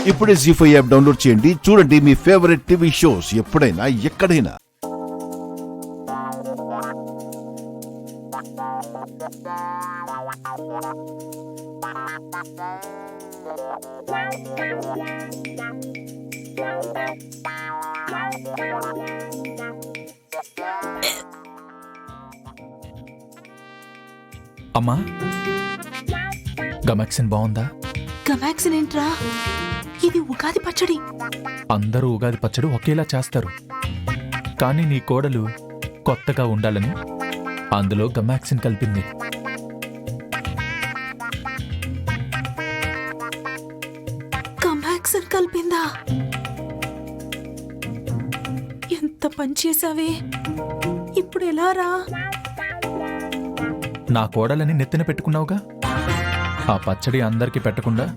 ఇప్పుడే జీ5 app download చేయండి. చూడండి మీ ఫేవరెట్ టీవీ షోస్ ఎప్పుడైనా ఎక్కడైనా. అమ్మా, గమాక్సిన్ బాగుందా? గమాక్సిన్ ఏంట్రా? ఇది ఉగాది పచ్చడి. అందరూ ఉగాది పచ్చడి ఒకేలా చేస్తారు, కానీ నీ కోడలు కొత్తగా ఉండాలని అందులో గమాక్సిన్ కలిపింది. గమాక్సిన్ కలిపిందా? ఎంత పని చేసావే, ఇప్పుడు ఎలా రా? నా కోడలని నెత్తిన పెట్టుకున్నావుగా, ఆ పచ్చడి అందరికీ పెట్టకుండా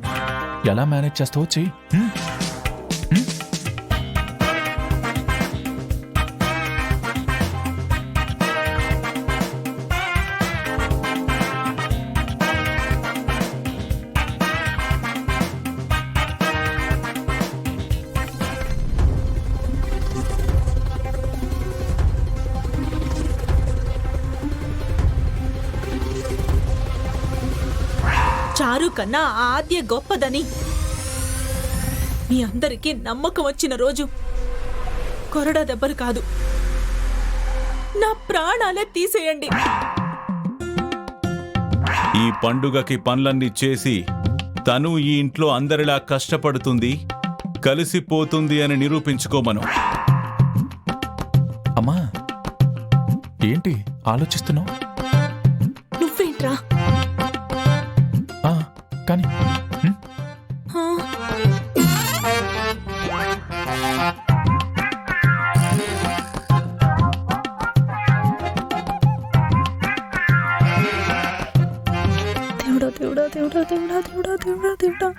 ఎలా మేనేజ్ చేస్తావో చెయ్యి. చారు కన్నా ఆద్య గొప్పదని మీ అందరికీ నమ్మకం వచ్చిన రోజు కొరడా దెబ్బలు కాదు, నా ప్రాణాలే తీసేయండి. ఈ పండుగకి పనులన్నీ చేసి తను ఈ ఇంట్లో అందరిలా కష్టపడుతుంది, కలిసిపోతుంది అని నిరూపించుకోమను. అమ్మా, ఏంటి ఆలోచిస్తున్నావు? నువ్వేంట్రా? కానీ ఆ, దేవుడా దేవుడా దేవుడా దేవుడా దేవుడా దేవుడా దేవుడా.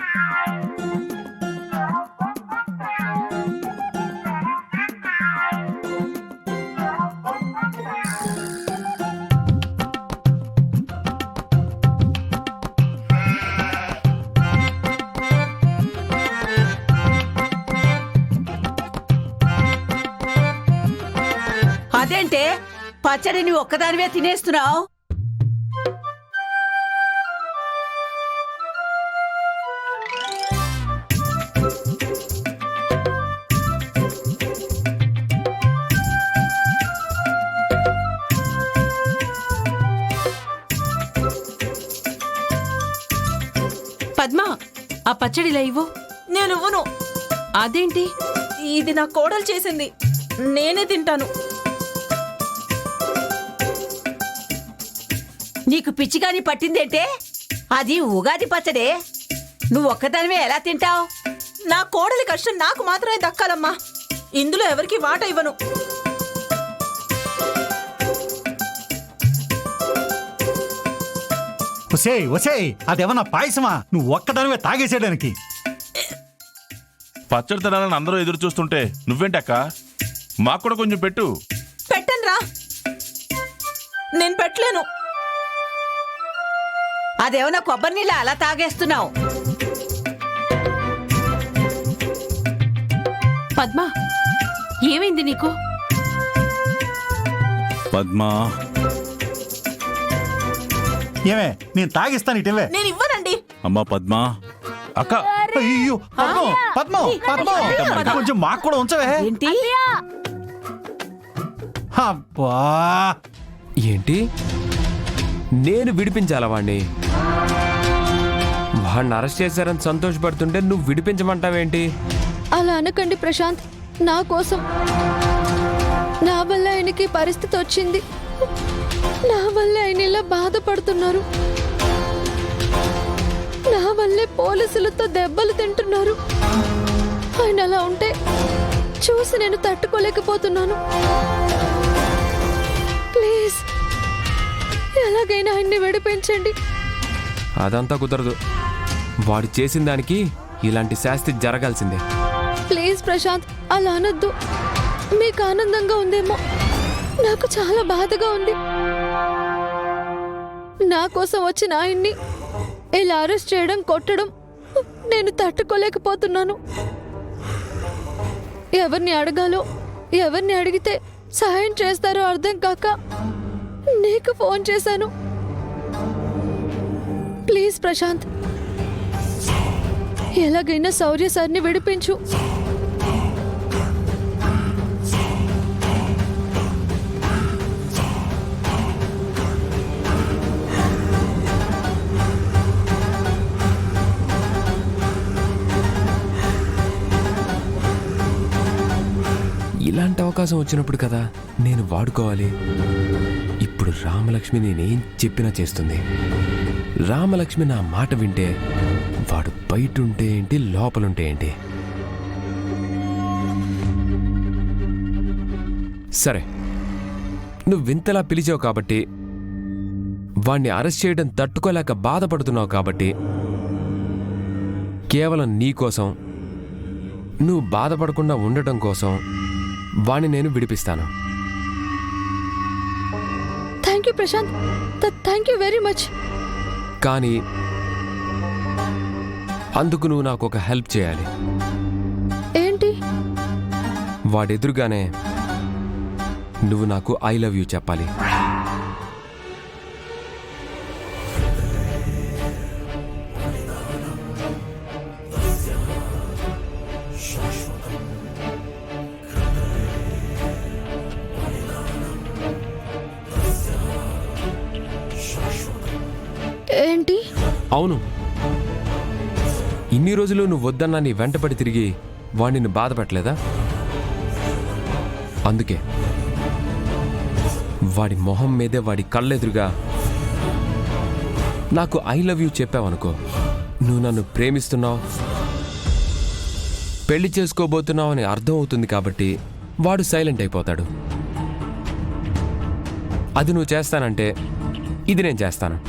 అదేంటే పచ్చడిని ఒక్కదానివే తినేస్తున్నావు? పద్మా, ఆ పచ్చడిలా ఇవ్వు. నేను ఇవ్వను. అదేంటి? ఇది నా కోడలు చేసింది, నేనే తింటాను. నీకు పిచ్చిగాని పట్టిందేంటే? అది ఉగాది పచ్చడే, నువ్వు ఒక్కదానివే ఎలా తింటావు? నా కోడలి కష్టం నాకు మాత్రమే దక్కాలమ్మా, ఇందులో ఎవరికి వాట ఇవ్వను. ఒసేయ్ ఒసేయ్, అదేమన్నా పాయసమా? నువ్వు ఒక్కదానివే తాగేసేయడానికి. పచ్చడి తినాలని అందరూ ఎదురు చూస్తుంటే నువ్వేంటక్క, మాకు కూడా కొంచెం పెట్టు. పెట్టను రా, నేను పెట్టలేను. అదేమన్నా కొబ్బరి నీళ్ళ అలా తాగేస్తున్నావు? పద్మా, ఏమైంది నీకు? పద్మా, ఏమే, నేను తాగిస్తాను, ఇటువే. నేను ఇవ్వనండి. అమ్మా పద్మా, అక్క. అయ్యో పద్మం పద్మం పద్మం, కొంచెం మాకు కూడా ఉంచవే. ఏంటి? అబ్బా, ఏంటి? నేను విడిపించాలా వాణ్ణి? వాడిని అరెస్ట్ చేశారని సంతోషపడుతుంటే నువ్వు విడిపించమంటావేంటి? అలా అనకండి ప్రశాంత్, నా కోసం. నా వల్ల ఆయనకి పరిస్థితి వచ్చింది, నా వల్ల ఆయన ఇలా బాధపడుతున్నారు, నా వల్లే పోలీసులతో దెబ్బలు తింటున్నారు. ఆయన అలా ఉంటే చూసి నేను తట్టుకోలేకపోతున్నాను. ప్లీజ్ ఎలాగైనా ఆయన్ని విడిపించండి. అదంతా కుదరదు. వాడు చేసిన దానికి ఇలాంటి శాస్తి జరగాల్సిందే. ప్లీజ్ ప్రశాంత్, అలా అనొద్దు. మీకు ఆనందంగా ఉందేమో, నాకు చాలా బాధగా ఉంది. నా కోసం వచ్చిన ఆయన్ని ఇలా అరెస్ట్ చేయడం, కొట్టడం నేను తట్టుకోలేకపోతున్నాను. ఎవరిని అడగాలో, ఎవరిని అడిగితే సహాయం చేస్తారో అర్థం కాక నీకు ఫోన్ చేశాను. ప్లీజ్ ప్రశాంత్, ఎలాగైనా శౌర్య సార్ని విడిపించు. ఇలాంటి అవకాశం వచ్చినప్పుడు కదా నేను వాడుకోవాలి. ఇప్పుడు రామలక్ష్మి నేనేం చెప్పినా చేస్తుంది. రామలక్ష్మి నా మాట వింటే వాడు బయట ఉంటే ఏంటి, లోపలుంటే ఏంటి. సరే, నువ్వు వింతలా పిలిచావు కాబట్టి, వాణ్ణి అరెస్ట్ చేయడం తట్టుకోలేక బాధపడుతున్నావు కాబట్టి, కేవలం నీ కోసం, నువ్వు బాధపడకుండా ఉండటం కోసం వాణ్ణి నేను విడిపిస్తాను. Thank you Prashant, thank you very much. కానీ అందుకు నువ్వు నాకు ఒక హెల్ప్ చేయాలి. ఏంటి? వాడెదురుగానే నువ్వు నాకు ఐ లవ్ యూ చెప్పాలి. ఏంటి? అవును, ఇన్ని రోజులు నువ్వు వద్దన్నా నీ వెంటపడి తిరిగి వాడిని బాధ పెట్టలేదా? అందుకే వాడి మొహం మీదే, వాడి కళ్ళెదురుగా నాకు ఐ లవ్ యూ చెప్పావనుకో, నువ్వు నన్ను ప్రేమిస్తున్నావు, పెళ్లి చేసుకోబోతున్నావు అని అర్థం అవుతుంది. కాబట్టి వాడు సైలెంట్ అయిపోతాడు. అది నువ్వు చేస్తానంటే ఇది నేను చేస్తాను.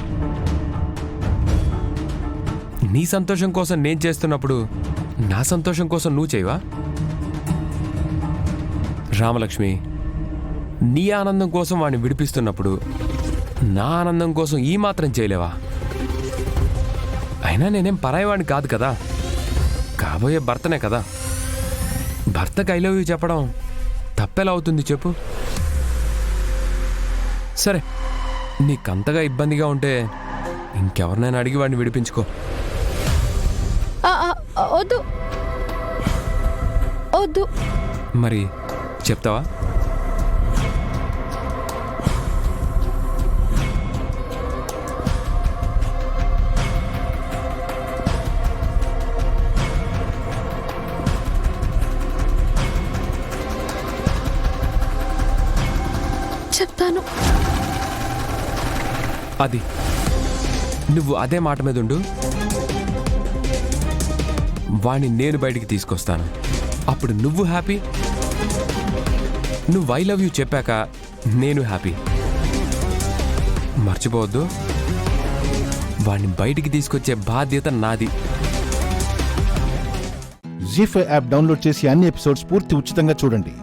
నీ సంతోషం కోసం నేను చేస్తున్నప్పుడు నా సంతోషం కోసం నువ్వు చేయవా? రామలక్ష్మి, నీ ఆనందం కోసం వాడిని విడిపిస్తున్నప్పుడు నా ఆనందం కోసం ఈ మాత్రం చేయలేవా? అయినా నేనేం పరాయివాడిని కాదు కదా, కాబోయే భర్తనే కదా. భర్తకు ఐ లవ్ యూ చెప్పడం తప్పెలా అవుతుంది చెప్పు? సరే, నీకంతగా ఇబ్బందిగా ఉంటే ఇంకెవరినైనా అడిగి వాడిని విడిపించుకో. వద్దు వద్దు. మరి చెప్తావా? చెప్తాను. అది నువ్వు అదే మాట మీద ఉండు. వాణ్ణి నేను బయటికి తీసుకొస్తాను. అప్పుడు నువ్వు హ్యాపీ, నువ్వు ఐ లవ్ యూ చెప్పాక నేను హ్యాపీ. మర్చిపోవద్దు, వాణ్ణి బయటికి తీసుకొచ్చే బాధ్యత నాది. జీ5 యాప్ డౌన్లోడ్ చేసి అన్ని ఎపిసోడ్స్ పూర్తి ఉచితంగా చూడండి.